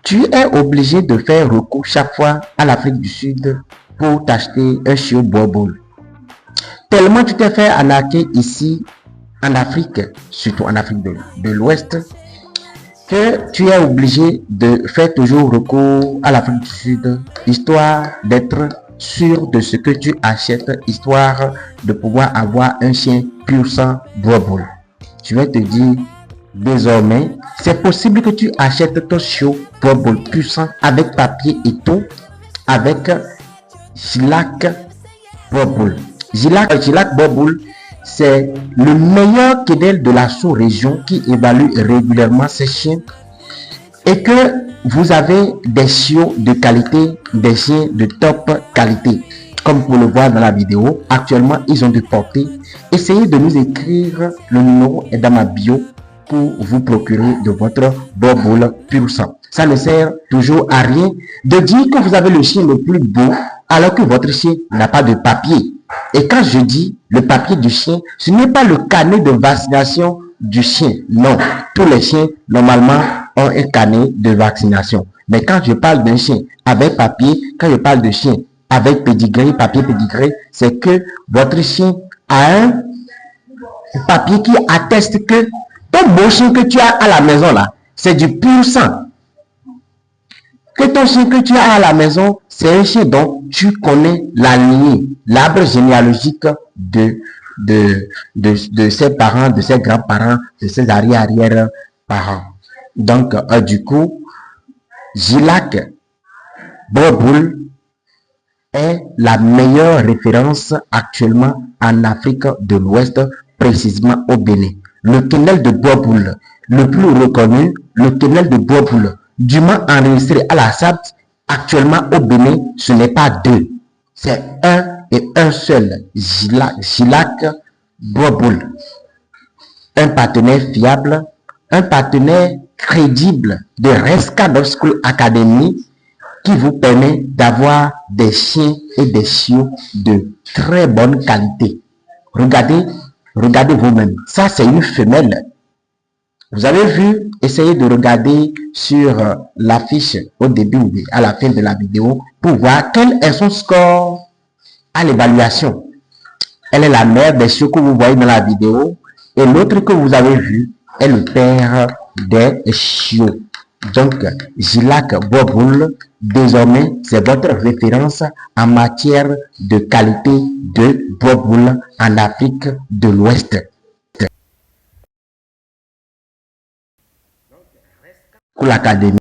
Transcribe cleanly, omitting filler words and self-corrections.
tu es obligé de faire recours chaque fois à l'Afrique du Sud pour t'acheter un chiot Bourboule. Tellement tu t'es fait arnaquer ici en Afrique, surtout en Afrique de l'Ouest, que tu es obligé de faire toujours recours à l'Afrique du Sud, histoire d'être sûr de ce que tu achètes, histoire de pouvoir avoir un chien pur sang Bourboule. Je vais te dire, désormais, c'est possible que tu achètes ton chiot Bourboule pur sang avec papier et tout, avec Gilac Bourboule. Gilac Bourboule, c'est le meilleur kennel de la sous-région qui évalue régulièrement ses chiens et que vous avez des chiots de qualité, des chiens de top qualité. Comme vous le voyez dans la vidéo, actuellement, ils ont de portée. Essayez de nous écrire, le numéro est dans ma bio pour vous procurer de votre Bourboule pur sang. Ça ne sert toujours à rien de dire que vous avez le chien le plus beau alors que votre chien n'a pas de papier. Et quand je dis le papier du chien, ce n'est pas le carnet de vaccination du chien. Non, tous les chiens, normalement, ont un carnet de vaccination. Mais quand je parle d'un chien avec papier, quand je parle de chien avec pédigré, papier pédigré, c'est que votre chien a un papier qui atteste que ton beau chien que tu as à la maison là, c'est du pur sang. Que ton chien que tu as à la maison, c'est un chien dont tu connais la lignée, l'arbre généalogique de ses parents, de ses grands-parents, de ses arrière-parents. Donc, du coup, Gilac Bourboule est la meilleure référence actuellement en Afrique de l'Ouest, précisément au Bénin. Le kennel de Bourboule, le plus reconnu, le kennel de Bourboule, dûment enregistré à la SAT, actuellement au Bénin, ce n'est pas deux. C'est un et un seul, Gilac Bourboule. Un partenaire fiable, un partenaire crédible de Rescue School Academy qui vous permet d'avoir des chiens et des chiots de très bonne qualité. Regardez vous-même. Ça, c'est une femelle. Vous avez vu, essayez de regarder sur l'affiche au début ou à la fin de la vidéo pour voir quel est son score à l'évaluation. Elle est la mère des chiots que vous voyez dans la vidéo et l'autre que vous avez vu est le père des chiots. Donc, Gilac Bourboule, désormais, c'est votre référence en matière de qualité de Bourboule en Afrique de l'Ouest. Pour l'Académie.